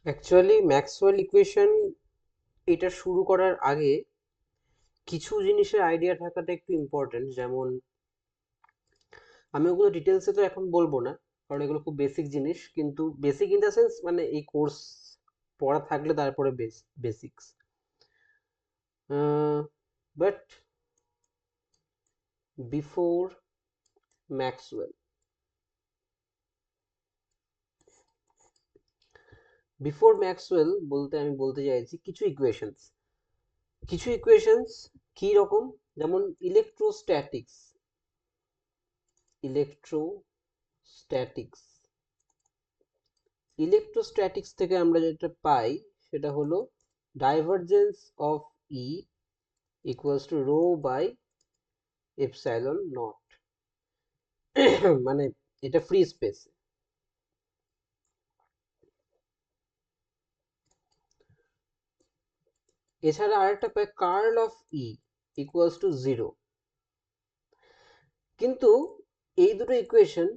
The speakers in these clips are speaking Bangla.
অ্যাকচুয়ালি ম্যাক্সওয়েল ইকুয়েশন এটা শুরু করার আগে কিছু জিনিসের আইডিয়া থাকাটা একটু ইম্পর্টেন্ট। যেমন আমি ওগুলো ডিটেলসে তো এখন বলবো না, কারণ এগুলো খুব বেসিক জিনিস, কিন্তু বেসিক ইন দ্য সেন্স মানে এই কোর্স পড়া থাকলে তারপরে basics. But before Maxwell before Maxwell বলতে আমি বলতে চাইছি কিছু ইকুয়েশনস কি রকম, যেমন ইলেকট্রোস্ট্যাটিক্স ইলেকট্রোস্ট্যাটিক্স ইলেকট্রোস্ট্যাটিক্স থেকে আমরা যেটা পাই সেটা হলো divergence of E equals to rho by epsilon naught. মানে এটা ফ্রি স্পেস। এছাড়া আরেকটা পাই curl of E equals to zero. কিন্তু এই দুটো ইকুয়েশন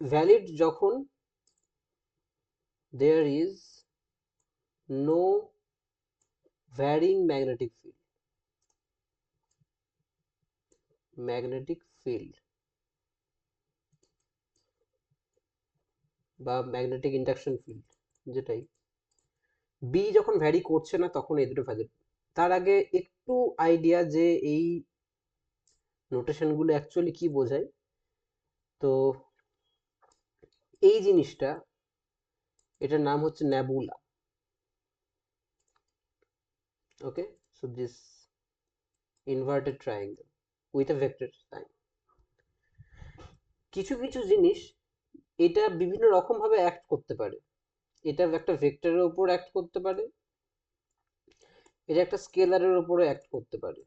ভ্যালিড যখন there is no varying magnetic field বা ম্যাগনেটিক ইন্ডাকশন ফিল্ড, যেটাই বি যখন ভ্যারি করছে না তখন এই দুটো ভ্যালিড। তার আগে একটু আইডিয়া যে এই নোটেশনগুলো অ্যাকচুয়ালি কি বোঝায়। তো এই জিনিসটা, এটার নাম হচ্ছে nebula. Okay, so this inverted triangle with a vector sign. কিছু কিছু জিনিস এটা বিভিন্ন রকম ভাবে অ্যাক্ট করতে পারে। এটা একটা ভেক্টরের উপর অ্যাক্ট করতে পারে, এটা একটা স্কেলারের উপরে অ্যাক্ট করতে পারে।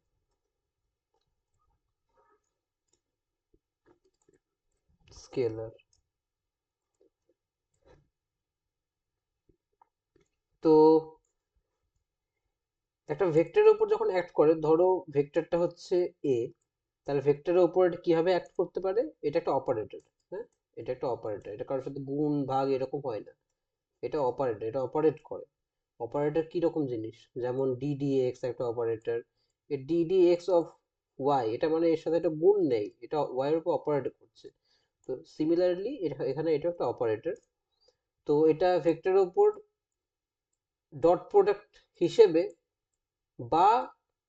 স্কেলার, তো একটা ভেক্টরের উপর যখন অ্যাক্ট করে, ধরো ভেক্টরটা হচ্ছে এ, তাহলে ভেক্টরের উপর এটা কিভাবে অ্যাক্ট করতে পারে? এটা একটা অপারেটর। হ্যাঁ, এটা একটা অপারেটর, এটা কারোর সাথে গুণ ভাগ এরকম হয় না। এটা অপারেটর, এটা অপারেট করে। অপারেটর কি রকম জিনিস, যেমন ডিডিএক্স একটা operator. A ddx of y, এটা মানে এর সাথে একটা গুণ নেই, এটা ওয়াই এর উপর অপারেট করছে। তো সিমিলারলি এখানে এটা একটা অপারেটর। তো এটা ভেক্টরের উপর ডট প্রোডাক্ট হিসেবে বা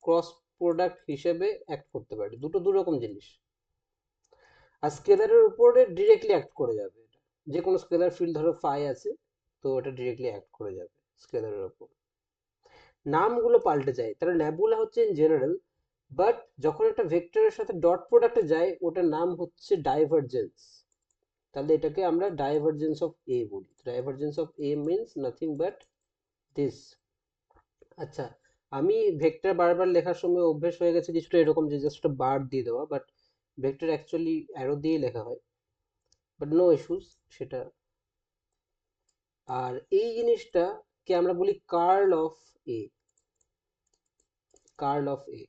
ক্রস প্রোডাক্ট হিসেবে অ্যাক্ট করতে পারে, দুটো দু রকম জিনিস। আর স্কেলারের উপরে ডিরেক্টলি অ্যাক্ট করে যাবে এটা। যে কোনো স্কেলার ফিল্ড ধরো ফাই আছে, তো এটা ডিরেক্টলি অ্যাক্ট করে যাবে স্কেলারের উপর। নামগুলো পাল্টে যায়, তাহলে নেবুলা হচ্ছে ইন জেনারেল, বাট যখন একটা ভেক্টরের সাথে ডট প্রোডাক্টে যায় ওটার নাম হচ্ছে ডাইভারজেন্স। তাহলে এটাকে আমরা ডাইভারজেন্স অফ এ বলি। Divergence of a means nothing but this. আচ্ছা, আমি ভেক্টর বারবার লেখার সময় অভ্যেস হয়ে গেছে কিছুটা এরকম যে জাস্ট বার দিয়ে দেওয়া, বাট ভেক্টর অ্যাকচুয়ালি অ্যারো দিয়েই লেখা হয়, বাট নো ইস্যুস সেটা। আর এই জিনিসটা কে আমরা বলি A curl of A.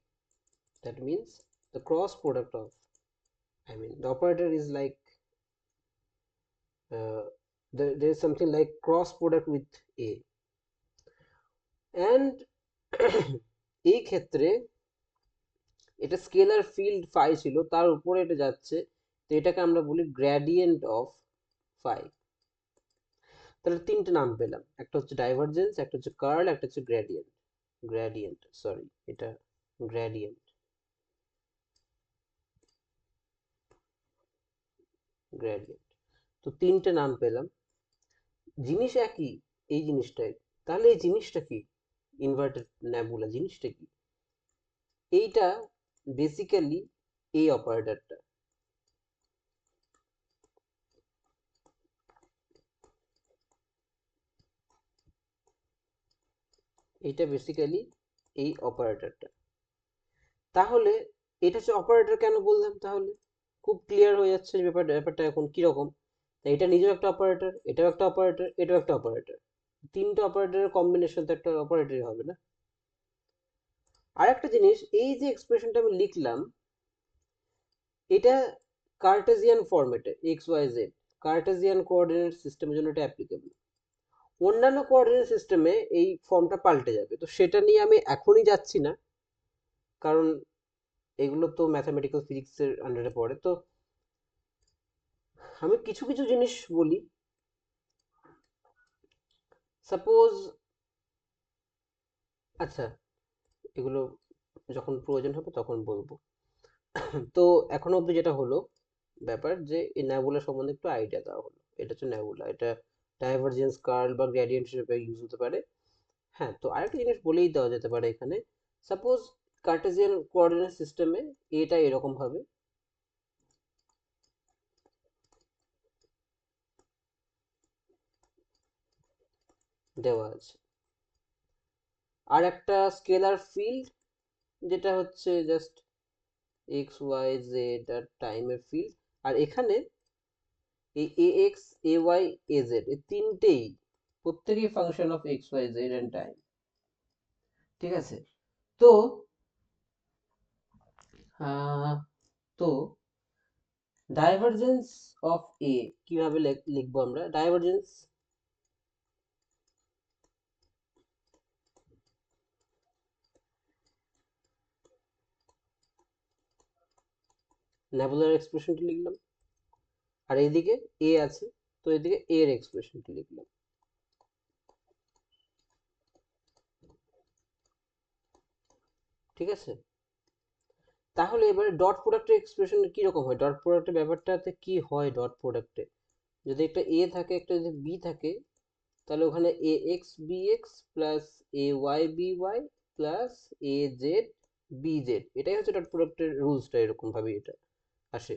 That means the cross product of, I mean, the operator is like there is something like cross product with A. And এই ক্ষেত্রে এটা স্কেলার ফিল্ড ফাই ছিল, তার উপরে এটা যাচ্ছে, তো এটাকে আমরা বলি গ্রেডিয়েন্ট অফ ফাই। তাহলে তিনটে নাম পেলাম, একটা হচ্ছে ডাইভারজেন্স, একটা হচ্ছে কার্ল, একটা হচ্ছে গ্রেডিয়েন্ট সরি, এটা গ্রেডিয়েন্ট গ্রেডিয়েন্ট। তো তিনটে নাম পেলাম, জিনিস একই এই জিনিসটাই। তাহলে এই জিনিসটা কি? ইনভার্টেড নেবুলা জিনিসটা কি? এইটা বেসিক্যালি এই অপারেটরটা, এইটা বেসিক্যালি এই অপারেটরটা। তাহলে এটা হচ্ছে অপারেটর কেন বললাম? তাহলে খুব ক্লিয়ার হয়ে যাচ্ছে যে ব্যাপারটা এখন কিরকম। এটা নিজেও একটা অপারেটর, এটাও একটা অপারেটর, এটাও একটা অপারেটর। তিনটা অপারেটরের কম্বিনেশন তো একটা অপারেটরই হবে না? আর একটা জিনিস, এই যে এক্সপ্রেশনটা আমি লিখলাম, এটা কার্টেসিয়ান ফরম্যাটে, x y z Cartesian coordinate সিস্টেমের জন্য এটা অ্যাপ্লিকেবল। অন্যান্য কোঅর্ডিনেট সিস্টেমে এই ফর্মটা পাল্টে যাবে, তো সেটা নিয়ে আমি এখনই যাচ্ছি না, কারণ এগুলো তো ম্যাথামেটিক্যাল ফিজিক্সের আন্ডারে পড়ে। তো আমি কিছু কিছু জিনিস বলি। সাপোজ, আচ্ছা, এগুলো যখন প্রয়োজন হবে তখন বলবো। তো এখনো অবধি যেটা হলো ব্যাপার, যে এই ন্যাবুলা সম্বন্ধে একটু আইডিয়া দেওয়া হলো। এটা হচ্ছে ন্যাবুলা, এটা ডাইভারজেন্স কার্ল বা গ্রেডিয়েন্ট হিসেবে ইউজ হতে পারে। হ্যাঁ, তো আরেকটা জিনিস বলেই দেওয়া যেতে পারে এখানে। সাপোজ কার্টেসিয়ান কোঅর্ডিনেট সিস্টেমে এটা এরকম ভাবে দেওয়া আছে, আর একটা স্কেলার ফিল্ড যেটা হচ্ছে জাস্ট এক্স ওয়াই জেড আর টাইমের ফিল্ড। আর এখানে এই A x A y A z এই তিনটেই প্রত্যেকেই function of x y z and time. ঠিক আছে? তো আহ, তো ডাইভারজেন্স অফ এ কিভাবে লিখবো আমরা? ডাইভারজেন্স নেবুলার এক্সপ্রেশনটি লিখলাম, আর এইদিকে এ আছে, তো এদিকে এ এর এক্সপ্রেশনটি লিখলাম। ঠিক আছে? তাহলে এবারে ডট প্রোডাক্টের এক্সপ্রেশন কি রকম হয়? ডট প্রোডাক্টের ব্যাপারটাতে কি হয় ডট প্রোডাক্টে? যদি একটা এ থাকে, একটা যদি বি থাকে, তাহলে ওখানে A x B x plus A y B y plus A z B z, এটাই হচ্ছে ডট প্রোডাক্টের রুলসটা, এরকম ভাবে এটা আসে।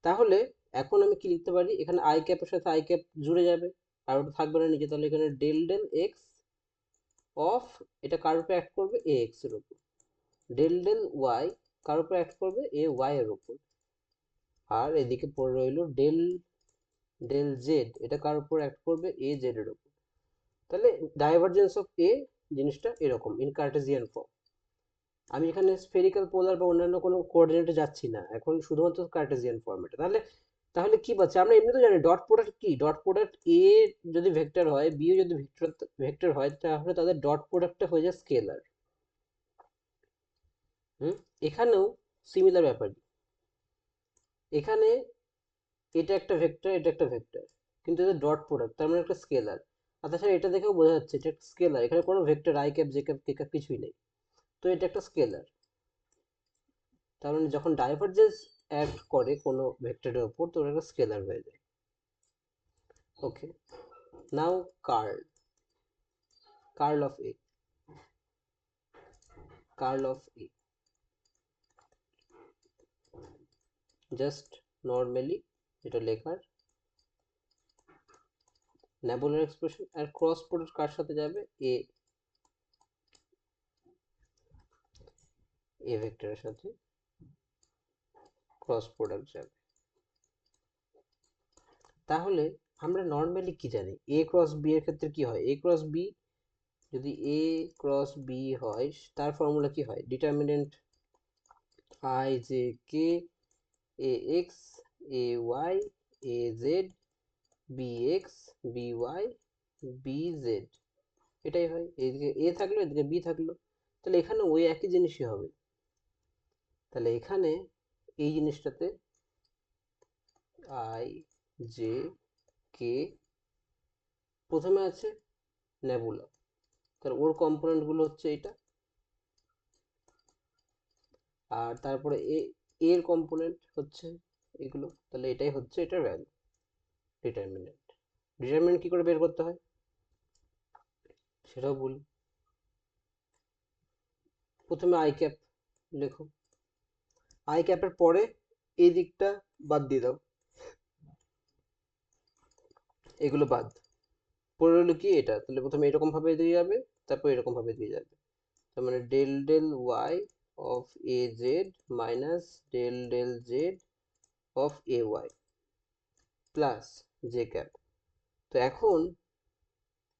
তাহলে এখন আমি কি লিখতে পারি? এখানে আই ক্যাপের সাথে আই ক্যাপ জুড়ে যাবে, আর ওটা থাকবে না নিচে, তাহলে এখানে ডেল ডেল এক্স অফ, এটা কার উপর অ্যাক্ট করবে? এ এক্স এর উপর। ডেল ডেল ওয়াই কার উপর অ্যাক্ট করবে? এ ওয়াই এর উপর। আর এদিকে পড়ে রইলো ডেল ডেল জেড, এটা কার উপর অ্যাক্ট করবে? এ জেড এর উপর। তাহলে ডাইভারজেন্স অফ এ জিনিসটা এরকম ইন কার্টেসিয়ান ফর্ম। আমি এখানে স্ফেরিক্যাল পোলার বা অন্যান্য কোনো কোঅর্ডিনেটে যাচ্ছি না, এখন শুধুমাত্র কার্টেসিয়ান ফর্মেটে। তাহলে তাহলে কি পাচ্ছি আমরা? এমনি তো জানি ডট প্রোডাক্ট কি, ডট প্রোডাক্ট এ যদি ভেক্টর হয়, বি যদি ভেক্টর ভেক্টর হয়, তাহলে তাদের ডট প্রোডাক্টটা হয়ে যায় স্কেলার। হুম, এখানেও সিমিলার ব্যাপার। এখানে এটা একটা ভেক্টর, এটা একটা ভেক্টর, কিন্তু এটা ডট প্রোডাক্ট, তার মানে একটা স্কেলার। আর তাছাড়া এটা দেখেও বোঝা যাচ্ছে এটা একটা স্কেলার, এখানে কোনো vector I cap J cap K cap কিছুই নেই, তো এটা একটা স্কেলার। তার মানে যখন ডাইভারজেন্স অ্যাক্ট করে কোনো ভেক্টরের উপর, তো ওটা একটা স্কেলার হয়ে যায়। Okay, now curl, curl of A, curl of A just normally এটা লেখার নেবুলার এক্সপ্রেশন, আর ক্রস প্রোডাক্ট কার সাথে যাবে? এ, এ ভেক্টরের সাথে ক্রস প্রোডাক্ট যাবে। তাহলে আমরা নর্মালি কি জানি? এ ক্রস বি এর ক্ষেত্রে কি হয়? এ ক্রস বি, যদি এ ক্রস বি হয়, তার ফর্মুলা কি হয়? Determinant i j k a x A y A z b x b y b z, এটাই হয়। এদিকে এ থাকলো, এদিকে বি থাকলো, তাহলে এখানে ওই একই জিনিসই হবে। তাহলে এখানে এই জিনিসটাতে আই জে কে প্রথমে আছে নেবুলা, তাহলে ওর কম্পোনেন্ট গুলো হচ্ছে এটা, আর তারপরে এ, এর কম্পোনেন্ট হচ্ছে এগুলো, তাহলে এটাই হচ্ছে এটার ভ্যালু, ডিটারমিনেন্ট। ডিটারমিনেন্ট কি করে বের করতে হয় সেটাও বলি। প্রথমে আই ক্যাপ লেখো, আই ক্যাপের পরে এই দিকটা বাদ দিয়ে দাও, এগুলো বাদ, পড়ে রইলো কি এটা, তাহলে প্রথমে এরকম ভাবে দিয়ে যাবে, তারপর এরকম ভাবে দিয়ে যাবে। তার মানে del del y of a z minus del del z of a y plus j cap. তো এখন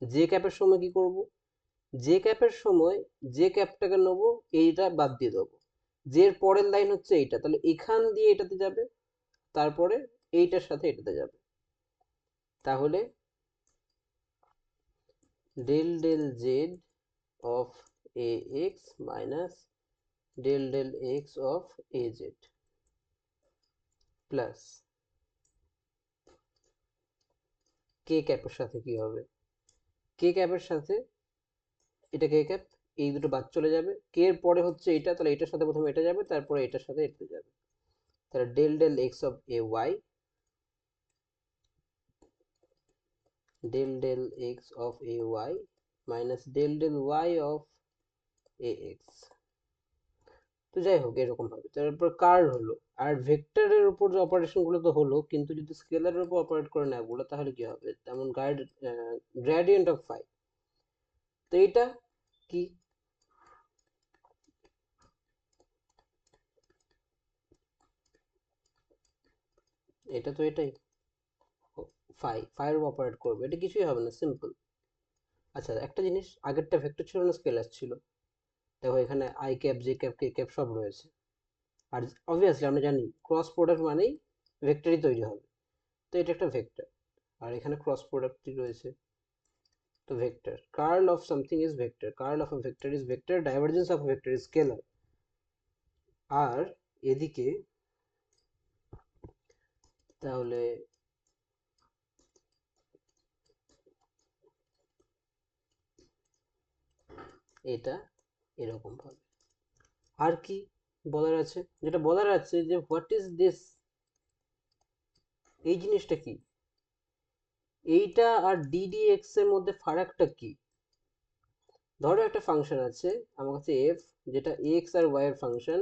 জে ক্যাপের সময় কি করব? জে ক্যাপের সময় জে ক্যাপটাকে নেবো, এইটা বাদ দিয়ে দেবো, জের পরের লাইন হচ্ছে এইটা, তাহলে এখান দিয়ে এটাতে যাবে, তারপরে এইটার সাথে এটাতে যাবে। তাহলে del z of ax minus del x of az plus k ক্যাপের সাথে কি হবে, কে ক্যাপের সাথে এটা কে ক্যাপ, এই দুটো বাদ চলে যাবে, কে এর পরে হচ্ছে এটা, তাহলে এটার সাথে প্রথমে এটা যাবে, তারপরে এটার সাথে এটা যাবে, তাহলে del x of ay del x of ay minus del y of ax। তো যাই হোক এরকম হবে, তারপর কার্ল হলো। আর ভেক্টরের উপর যে অপারেশন গুলো তো হলো, কিন্তু যদি স্কেলারের উপর অপারেট করে না বলে তাহলে কি হবে, তেমন গ্রেডিয়েন্ট অফ ফাই। তো এটা কি, এটা তো এটাই ফাইয়ের উপর অপারেট করবে, এটা কিছুই হবে না, সিম্পল। আচ্ছা একটা জিনিস, আগেরটা ভেক্টর ছিল না স্কেলার ছিল, দেখো এখানে I cap J cap K cap সব রয়েছে। আর অবভিয়াসলি আমরা জানি ক্রস প্রোডাক্ট মানেই ভেক্টরই তৈরি হবে, তো এটা একটা ভেক্টর, আর এখানে ক্রস প্রোডাক্টই রয়েছে, তো vector curl of something is vector, curl of a vector is vector, divergence of vector is scalar. আর এদিকে তাহলে এটা এরকম হবে। আর কি বলার আছে, যেটা বলার আছে যে হোয়াট ইজ দিস, এই জিনিসটা কি, এইটা আর ddx এর মধ্যে ফারাকটা কি। ধরো একটা ফাংশন আছে আমার কাছে f, যেটা x আর y এর ফাংশন,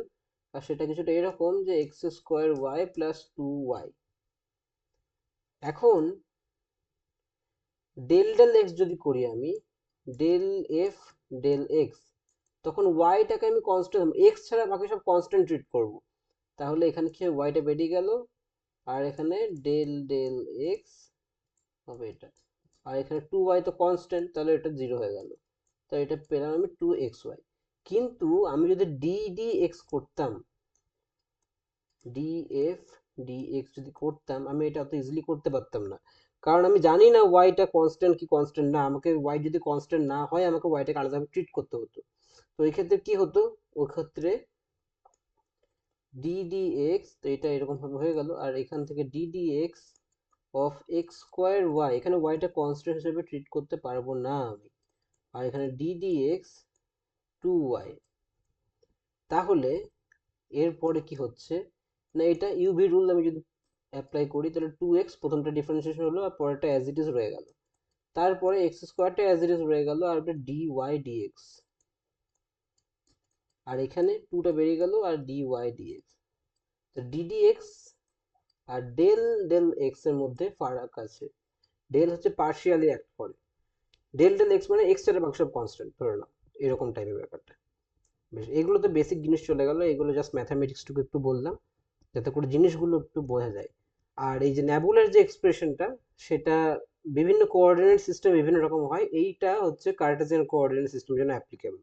আর সেটা কিছুটা এরকম যে x square y plus 2y। এখন ডেল এক্স যদি করি আমি, ডেল এফ ডেল এক্স, তখন ওয়াইটাকে আমি কনস্ট্যান্ট, এক্স ছাড়া বাকি সব কনস্ট্যান্ট ট্রিট করব, তাহলে এখানে কি ওয়াইটা বেরিয়ে গেল, আর এখানে ডেল এক্স হবে এটা, আর এখানে 2y তো কনস্ট্যান্ট, তাহলে এটা 0 হয়ে গেল, তাই এটা পেলাম আমি 2xy। কিন্তু আমি যদি dx করতাম, df dx যদি করতাম, আমি এটা অত ইজিলি করতে পারতাম না, কারণ আমি জানি না ওয়াইটা কনস্ট্যান্ট কি কনস্ট্যান্ট না, আমাকে ওয়াই যদি কনস্ট্যান্ট না হয় আমাকে ওয়াইটাকে আলাদাভাবে ট্রিট করতে হতো। তো এই ক্ষেত্রে কি হতো, ওই ক্ষেত্রে ddx, তো এটা এরকম ভাবে হয়ে গেল, আর এখান থেকে ddx of x square y, এখানে ওয়াইটা কনস্ট্যান্ট হিসেবে ট্রিট করতে পারবো না আমি, আর এখানে ddx 2y। তাহলে এরপরে কি হচ্ছে না, এটা ইউভি রুল আমি যদি অ্যাপ্লাই করি, তাহলে 2x প্রথমটা ডিফারেন্সিয়েশন হলো, আর পরেরটা অ্যাজ ইট ইজ রয়ে গেল, তারপরে এক্স স্কোয়ারটা অ্যাজ ইট ইজ রয়ে গেল, আর ওটা ডিওয়াই ডিএক্স, আর এখানে 2টা বেরিয়ে গেল, আর ডিওয়াই ডিএক্স। তো ডিডিএক্স আর ডেল এক্স এর মধ্যে ফারাক আছে, ডেল হচ্ছে পার্শিয়ালি অ্যাক্ট করে, ডেল এক্স মানে এক্স এর বাকি সব কনস্ট্যান্ট ধরে নাও, এরকম টাইপের ব্যাপারটা। বেশ, এগুলো তো বেসিক জিনিস চলে গেল, এগুলো জাস্ট ম্যাথামেটিক্সটুকু একটু বললাম যাতে করে জিনিসগুলো একটু বোঝা যায়। আর এই যে ন্যাবুলার যে এক্সপ্রেশনটা, সেটা বিভিন্ন কোঅর্ডিনেট সিস্টেম বিভিন্ন রকম হয়, এইটা হচ্ছে কার্টেসিয়ান কোঅর্ডিনেট সিস্টেম জন্য অ্যাপ্লিকেবল।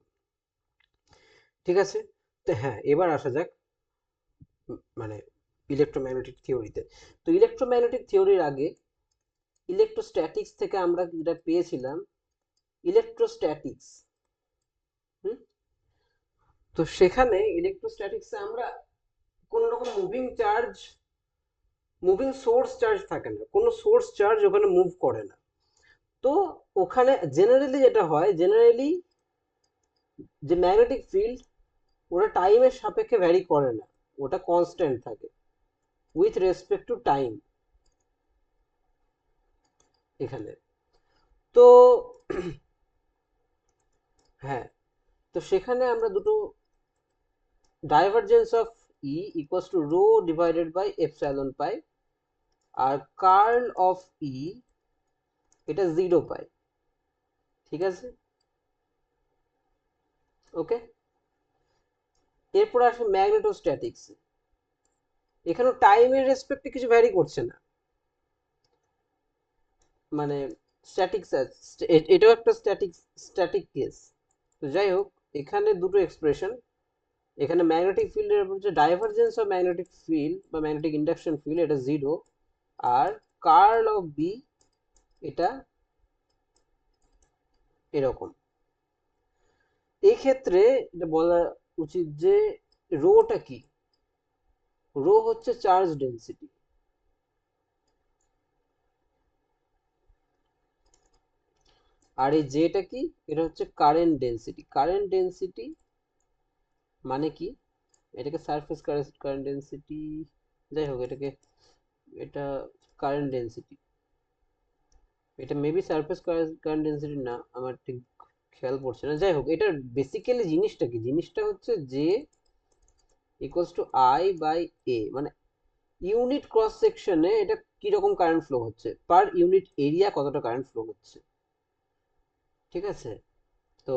ঠিক আছে, তো হ্যাঁ এবার আসা যাক মানে ইলেকট্রোম্যাগনেটিক থিওরিতে। তো ইলেকট্রোম্যাগনেটিক থিওরির আগে ইলেকট্রোস্ট্যাটিক্স থেকে আমরা যেটা পেয়েছিলাম ইলেকট্রোস্ট্যাটিক্স, হুম, তো সেখানে ইলেকট্রোস্ট্যাটিক্সে আমরা কোন রকম মুভিং সোর্স চার্জ থাকে না, কোনো সোর্স চার্জ ওখানে মুভ করে না। তো ওখানে জেনারেলি যেটা হয়, জেনারেলি যে ম্যাগনেটিক ফিল্ড, ওটা টাইমের সাপেক্ষে ভ্যারি করে না, ওটা কনস্ট্যান্ট থাকে উইথ রেসপেক্ট টু টাইম এখানে। তো হ্যাঁ, তো সেখানে আমরা দুটো, divergence of E equals to rho divided by epsilon পাই, আর কার্ল অফ ই এটা 0 পাই। ঠিক আছে, ওকে। এরপর আসে ম্যাগনেটোস্ট্যাটিক্স, এখানে টাইমের রেসপেক্টে কিছু ভ্যারি করছে না, মানে স্ট্যাটিক্স, এটাও একটা স্ট্যাটিক কেস। তো যাই হোক, এখানে দুটো এক্সপ্রেশন, এখানে ম্যাগনেটিক ফিল্ডের হচ্ছে ডাইভারজেন্স অফ ম্যাগনেটিক ফিল্ড বা ম্যাগনেটিক ইন্ডাকশন ফিল্ড এটা 0, আর কার্ল অফ বি এটা এরকম। এই ক্ষেত্রে এটা বলা উচিত যে রোটা কি, রো হচ্ছে চার্জ ডেন্সিটি, আর এই যেটা কি, এটা হচ্ছে কারেন্ট ডেন্সিটি। কারেন্ট ডেন্সিটি মানে কি, এটাকে সারফেস কারেন্ট ডেন্সিটি, যাই হোক এটাকে, এটা কারেন্ট ডেন্সিটি, এটা মেবি সারফেস কারেন্ট ডেন্সিটি না, আমার ঠিক খেয়াল পড়ছে না। যাই হোক, এটা বেসিক্যালি জিনিসটা কি, জিনিসটা হচ্ছে যে ইকুয়ালস টু আই বাই এ, মানে ইউনিট ক্রস সেকশনে এটা কিরকম কারেন্ট ফ্লো হচ্ছে, পার ইউনিট এরিয়া কতটা কারেন্ট ফ্লো হচ্ছে। ঠিক আছে, তো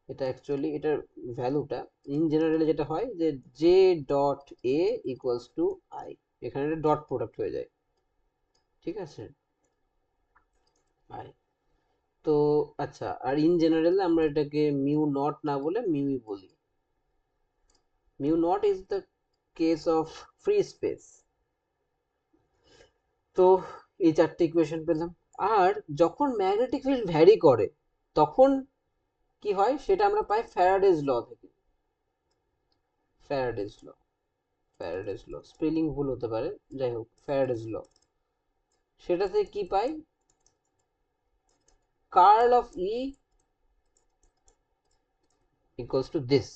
এটা অ্যাকচুয়ালি এটার ভ্যালুটা ইন জেনারেলি যেটা হয় যে J dot A equals to I, এখানে এটা ডট প্রোডাক্ট হয়ে যায়। ঠিক আছে, আই। তো আচ্ছা, আর ইন জেনারেল আমরা এটাকে মিউ নট না বলে মিউই বলি। Mu not is the case of free space. তো এই চারটে ইকুয়েশন পেলাম। আর যখন ম্যাগনেটিক ফিল্ড ভ্যারি করে তখন কি হয় সেটা আমরা পাই ফ্যারাডেজ ল থেকে। ফ্যারাডেজ ল, ফ্যারাডেজ ল, স্পেলিং ভুল হতে পারে, যাই হোক ফ্যারাডেজ ল, সেটাতে কি পাই, curl of E equals to this.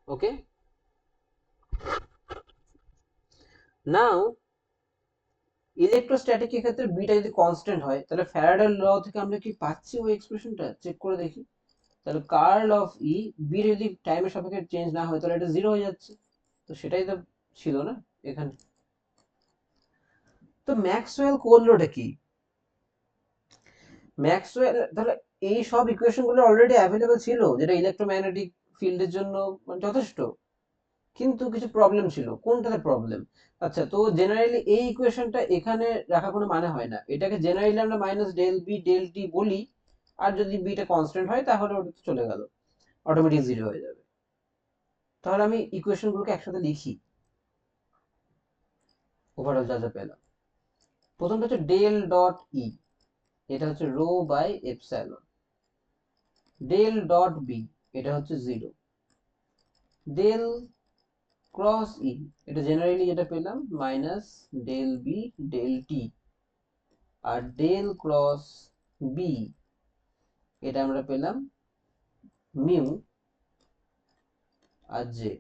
Okay, now electrostatic ক্ষেত্রে বিটা যদি কনস্ট্যান্ট হয় তাহলে ফ্যারাডের ল থেকে আমরা কি পাচ্ছি ওই এক্সপ্রেশনটা, চেক করে দেখি। তাহলে কার্ল অফ ই, বি যদি টাইমের সাপেক্ষে চেঞ্জ না হয় তাহলে এটা জিরো হয়ে যাচ্ছে, তো সেটাই তো ছিল না এখানে। তো ম্যাক্সওয়েল করলোটা কি, ম্যাক্সওয়েল তাহলে এই সব ইকুয়েশন গুলো অলরেডি অ্যাভেলেবল ছিল যেটা ইলেকট্রোম্যাগনেটিক ফিল্ডের জন্য মানে যথেষ্ট, কিন্তু কিছু প্রবলেম ছিল। কোনটাতে প্রবলেম, আচ্ছা তো জেনারেলি এই ইকুয়েশনটা এখানে রাখা কোনো মানে হয় না, এটাকে জেনারেলি আমরা minus del B del t বলি, আর যদি বিটা কনস্ট্যান্ট হয় তাহলে ওটা তো চলে গেল, অটোমেটিক জিরো হয়ে যাবে। তাহলে আমি ইকুয়েশন গুলোকে একসাথে লিখি, ওভারঅল যা যা পেলাম। প্রথমটা হচ্ছে ডেল ডট ই, এটা হচ্ছে rho by epsilon. Del dot b, এটা হচ্ছে জিরো। ডেল ক্রস ই, এটা জেনারেলি যেটা পেলাম minus del B del t. আর ডেল ক্রস বি, এটা আমরা পেলাম মিউ আর জে।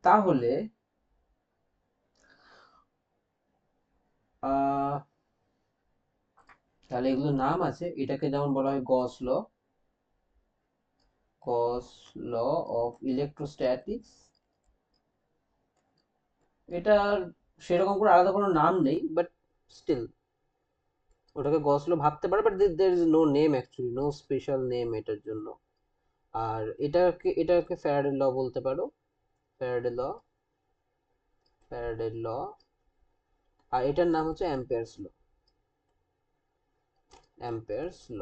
তাহলে আহ তাহলে এগুলো নাম আছে, এটাকে যেমন বলা হয় গস ল, গস ল অফ ইলেকট্রোস্ট্যাটিক্স। এটার সেরকম করে আলাদা কোনো নাম নেই, বাট স্টিল ওটাকে গস ল ভাবতে পারে, but there is no name, actually no special name এটার জন্য। আর এটাকে ফ্যারাডে ল বলতে পারো, ফ্যারাডে ল, ফ্যারাডে ল। আর এটার নাম হচ্ছে অ্যাম্পিয়ারস ল, অ্যাম্পিয়ারস ল।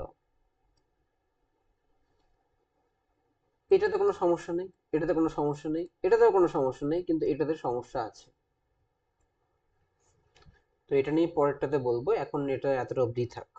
এটাতে কোনো সমস্যা নেই, এটাতে কোনো সমস্যা নেই, এটাতেও কোনো সমস্যা নেই, কিন্তু এটাতে সমস্যা আছে। তো এটা নিয়ে পরেরটাতে বলবো, এখন এটা এতটা অবধি থাক।